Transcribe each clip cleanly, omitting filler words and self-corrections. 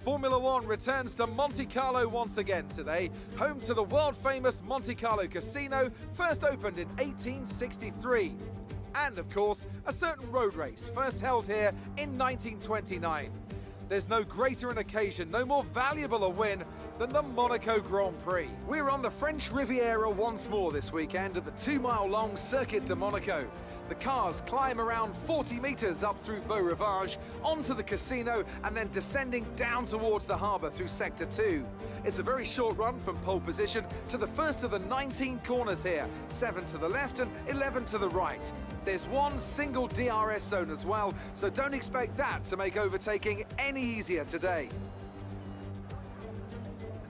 Formula One returns to Monte Carlo once again today, home to the world-famous Monte Carlo Casino, first opened in 1863. And, of course, a certain road race, first held here in 1929. There's no greater an occasion, no more valuable a win than the Monaco Grand Prix. We're on the French Riviera once more this weekend at the 2-mile-long Circuit de Monaco. The cars climb around 40 meters up through Beau Rivage, onto the casino, and then descending down towards the harbour through Sector 2. It's a very short run from pole position to the first of the 19 corners here, 7 to the left and 11 to the right. There's one single DRS zone as well, so don't expect that to make overtaking any easier today.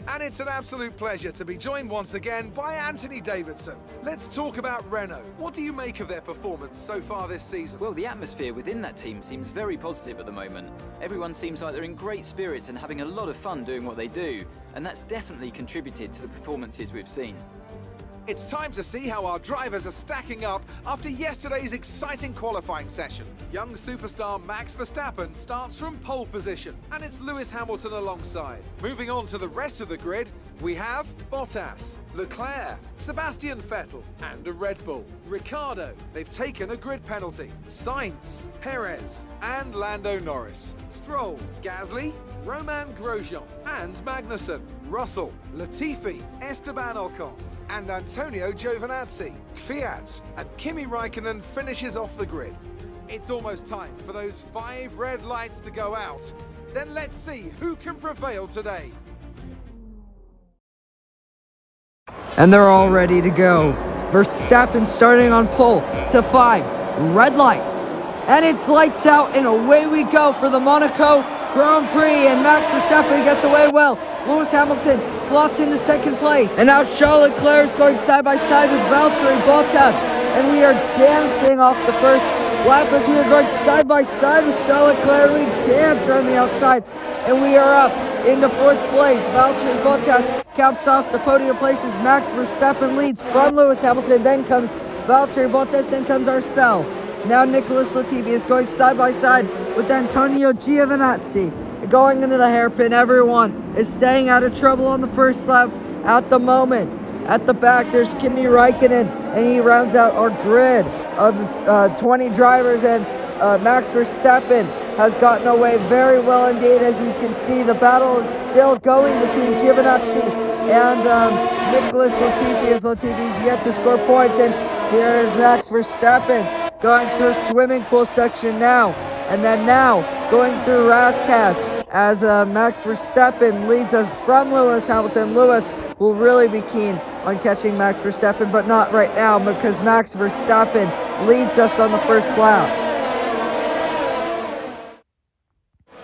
And it's an absolute pleasure to be joined once again by Anthony Davidson. Let's talk about Renault. What do you make of their performance so far this season? Well, the atmosphere within that team seems very positive at the moment. Everyone seems like they're in great spirits and having a lot of fun doing what they do, and that's definitely contributed to the performances we've seen. It's time to see how our drivers are stacking up after yesterday's exciting qualifying session. Young superstar Max Verstappen starts from pole position, and it's Lewis Hamilton alongside. Moving on to the rest of the grid, we have Bottas, Leclerc, Sebastian Vettel, and a Red Bull. Ricciardo, they've taken a grid penalty. Sainz, Perez, and Lando Norris. Stroll, Gasly, Romain Grosjean, and Magnussen. Russell, Latifi, Esteban Ocon, and Antonio Giovinazzi. Kvyat and Kimi Raikkonen finishes off the grid. It's almost time for those 5 red lights to go out. Then let's see who can prevail today. And they're all ready to go. Verstappen starting on pole to 5 red lights. And it's lights out and away we go for the Monaco Grand Prix, and Max Verstappen gets away well. Lewis Hamilton slots into second place. And now Charles Leclerc is going side by side with Valtteri Bottas. And we are dancing off the first lap as we are going side by side with Charles Leclerc. We dance on the outside. And we are up into 4th place. Valtteri Bottas caps off the podium places. Max Verstappen leads from Lewis Hamilton. Then comes Valtteri Bottas, then comes ourselves. Now Nicholas Latifi is going side by side with Antonio Giovinazzi. Going into the hairpin, everyone is staying out of trouble on the first lap at the moment. At the back, there's Kimi Raikkonen, and he rounds out our grid of 20 drivers, and Max Verstappen has gotten away very well indeed. As you can see, the battle is still going between Giovinazzi and Nicholas Latifi, as Latifi's yet to score points, and here's Max Verstappen going through swimming pool section now, and then now going through Rascas as Max Verstappen leads us from Lewis Hamilton. Lewis will really be keen on catching Max Verstappen, but not right now because Max Verstappen leads us on the first lap.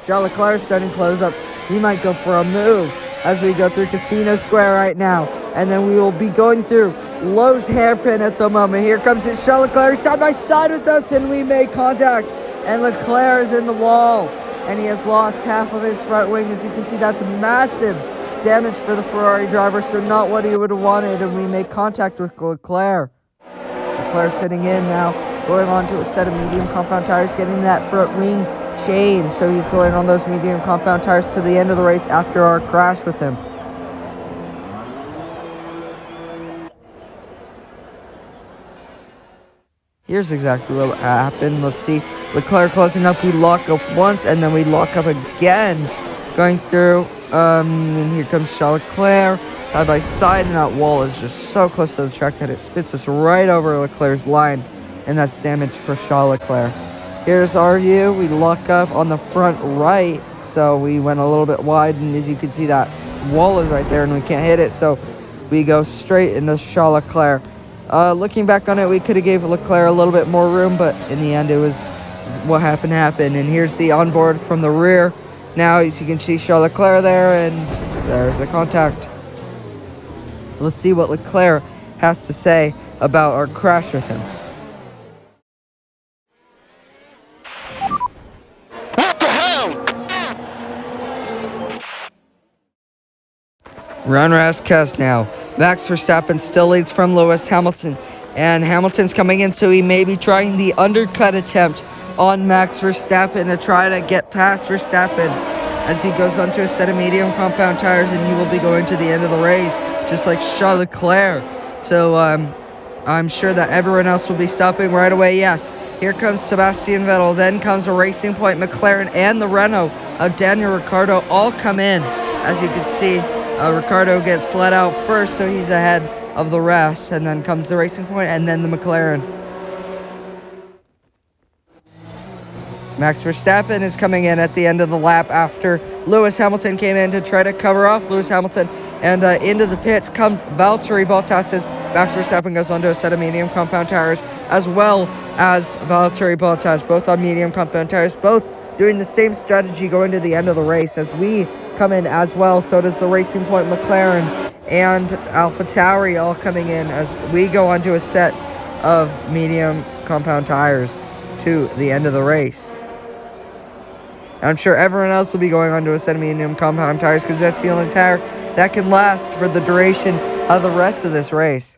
Charles Leclerc starting close up. He might go for a move as we go through Casino Square right now, and then we will be going through Lowe's hairpin at the moment. Here comes it, Charles Leclerc side by side with us, and we make contact, and Leclerc is in the wall, and he has lost half of his front wing. As you can see, that's massive damage for the Ferrari driver, so not what he would have wanted, and we make contact with Leclerc. Leclerc's pitting in now, going on to a set of medium compound tires, getting that front wing changed, so he's going on those medium compound tires to the end of the race after our crash with him. Here's exactly what happened. Let's see. Leclerc closing up. We lock up once, and then we lock up again. Going through. And here comes Charles Leclerc. Side by side, and that wall is just so close to the track that it spits us right over Leclerc's line. And that's damage for Charles Leclerc. Here's our view. We lock up on the front right. So we went a little bit wide, and as you can see, that wall is right there, and we can't hit it. So we go straight into Charles Leclerc. Looking back on it, we could have gave Leclerc a little bit more room, but in the end, it was what happened. And here's the onboard from the rear. Now, as you can see, Charles Leclerc there, and there's the contact. Let's see what Leclerc has to say about our crash with him. What the hell? We're on Rascas now. Max Verstappen still leads from Lewis Hamilton, and Hamilton's coming in, so he may be trying the undercut attempt on Max Verstappen to try to get past Verstappen. as he goes onto a set of medium compound tires, and he will be going to the end of the race, just like Charles Leclerc. So I'm sure that everyone else will be stopping right away. Yes, here comes Sebastian Vettel. Then comes a Racing Point McLaren and the Renault of Daniel Ricciardo all come in. As you can see, Ricciardo gets let out first, so he's ahead of the rest. And then comes the Racing Point and then the McLaren. Max Verstappen is coming in at the end of the lap after Lewis Hamilton came in to try to cover off Lewis Hamilton. And into the pits comes Valtteri Bottas as Max Verstappen goes onto a set of medium compound tires, as well as Valtteri Bottas, both on medium compound tires, both doing the same strategy going to the end of the race as we come in as well. So does the Racing Point McLaren and AlphaTauri all coming in as we go onto a set of medium compound tires to the end of the race. I'm sure everyone else will be going onto a set of medium compound tires because that's the only tire that can last for the duration of the rest of this race.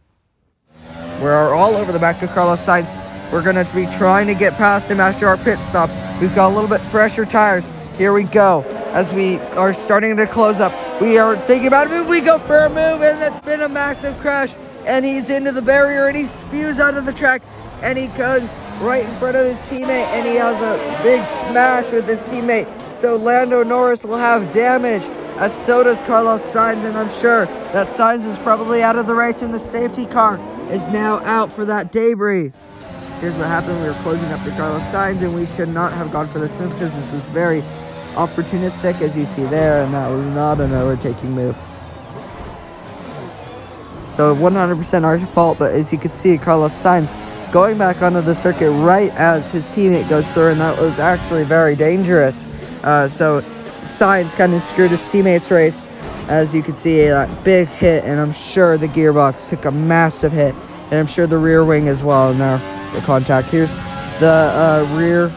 We're all over the back of Carlos Sainz. We're going to be trying to get past him after our pit stop. We've got a little bit fresher tires. Here we go. As we are starting to close up, we are thinking about a move. We go for a move, and it's been a massive crash. And he's into the barrier, and he spews out of the track, and he goes right in front of his teammate, and he has a big smash with his teammate. So Lando Norris will have damage, as so does Carlos Sainz, and I'm sure that Sainz is probably out of the race, and the safety car is now out for that debris. Here's what happened. We were closing up to Carlos Sainz, and we should not have gone for this move because this was very opportunistic, as you see there, and that was not an overtaking move. So 100% our fault, but as you can see, Carlos Sainz going back onto the circuit right as his teammate goes through, and that was actually very dangerous. So Sainz kind of screwed his teammate's race. As you can see, that big hit, and I'm sure the gearbox took a massive hit, and I'm sure the rear wing as well. And there, the contact. Here's the rear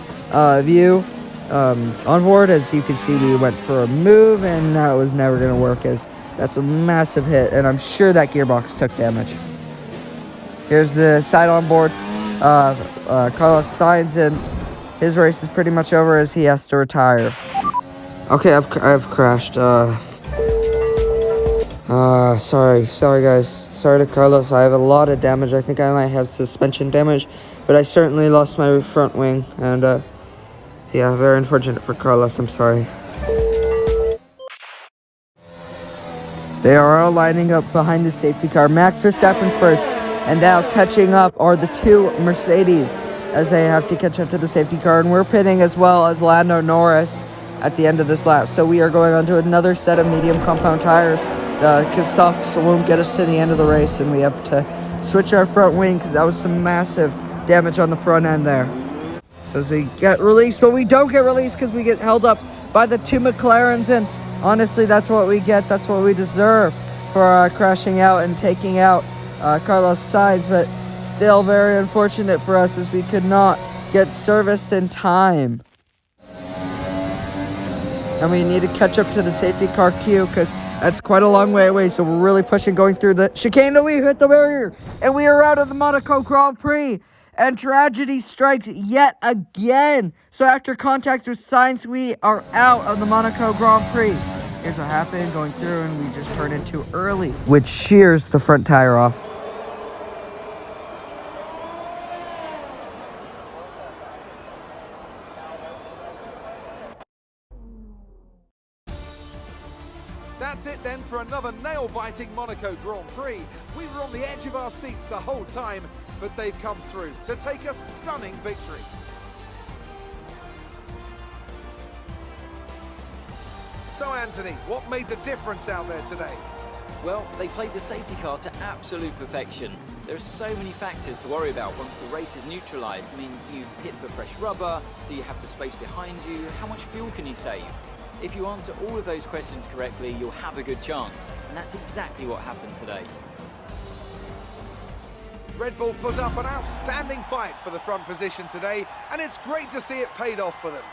view on board. As you can see, we went for a move, and that was never going to work, as that's a massive hit, and I'm sure that gearbox took damage. Here's the side on board. Carlos Sainz, and his race is pretty much over as he has to retire. Okay, I've crashed. Sorry guys. Sorry to Carlos. I have a lot of damage. I think I might have suspension damage, but I certainly lost my front wing, and yeah, very unfortunate for Carlos. I'm sorry. They are all lining up behind the safety car. Max Verstappen first, and now catching up are the two Mercedes as they have to catch up to the safety car, and we're pitting as well as Lando Norris at the end of this lap. So we are going on to another set of medium compound tires because softs won't get us to the end of the race, and we have to switch our front wing because that was some massive damage on the front end there. So as we get released, but we don't get released because we get held up by the two McLarens, and honestly, that's what we get. That's what we deserve for crashing out and taking out Carlos Sainz, but still very unfortunate for us as we could not get serviced in time. And we need to catch up to the safety car queue because that's quite a long way away, so we're really pushing going through the chicane, and we hit the barrier, and we are out of the Monaco Grand Prix. And tragedy strikes yet again. So after contact with Sainz, we are out of the Monaco Grand Prix. Here's what happened going through, and we just turned in too early, which shears the front tire off. That's it then for another nail-biting Monaco Grand Prix. We were on the edge of our seats the whole time, but they've come through to take a stunning victory. So Anthony, what made the difference out there today? Well, they played the safety car to absolute perfection. There are so many factors to worry about once the race is neutralised. I mean, do you pit for fresh rubber? Do you have the space behind you? How much fuel can you save? If you answer all of those questions correctly, you'll have a good chance. And that's exactly what happened today. Red Bull put up an outstanding fight for the front position today, and it's great to see it paid off for them.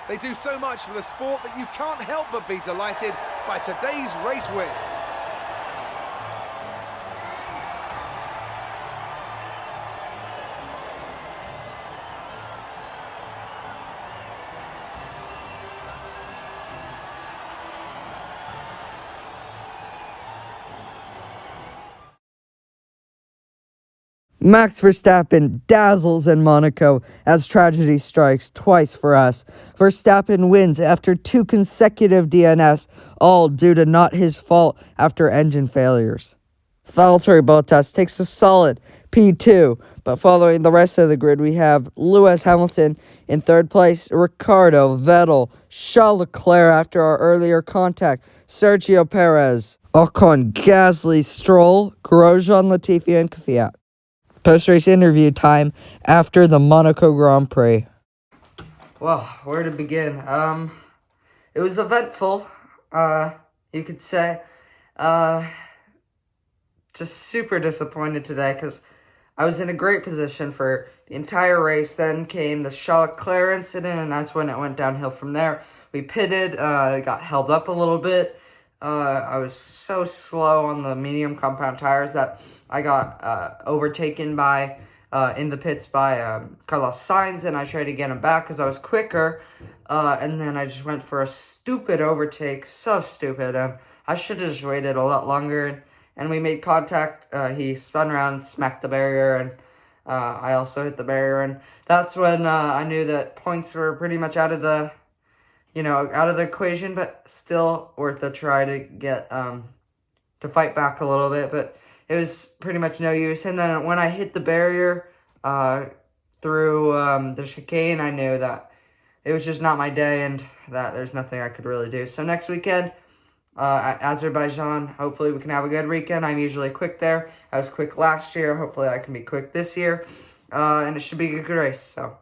They do so much for the sport that you can't help but be delighted by today's race win. Max Verstappen dazzles in Monaco as tragedy strikes twice for us. Verstappen wins after 2 consecutive DNFs, all due to not his fault after engine failures. Valtteri Bottas takes a solid P2, but following the rest of the grid, we have Lewis Hamilton in 3rd place, Ricardo, Vettel, Charles Leclerc after our earlier contact, Sergio Perez, Ocon, Gasly, Stroll, Grosjean, Latifi, and Kvyat. Post-race interview time after the Monaco Grand Prix. Well, where to begin? It was eventful, you could say. Just super disappointed today because I was in a great position for the entire race. Then came the Charles Leclerc incident, and that's when it went downhill from there. We pitted, got held up a little bit. I was so slow on the medium compound tires that I got overtaken by in the pits by Carlos Sainz, and I tried to get him back because I was quicker. And then I just went for a stupid overtake, so stupid. I should have just waited a lot longer. And we made contact. He spun around, smacked the barrier, and I also hit the barrier. And that's when I knew that points were pretty much out of the equation, but still worth a try to get to fight back a little bit. But it was pretty much no use. And then when I hit the barrier through the chicane, I knew that it was just not my day and that there's nothing I could really do. So next weekend, at Azerbaijan, hopefully we can have a good weekend. I'm usually quick there. I was quick last year. Hopefully I can be quick this year. And it should be a good race. So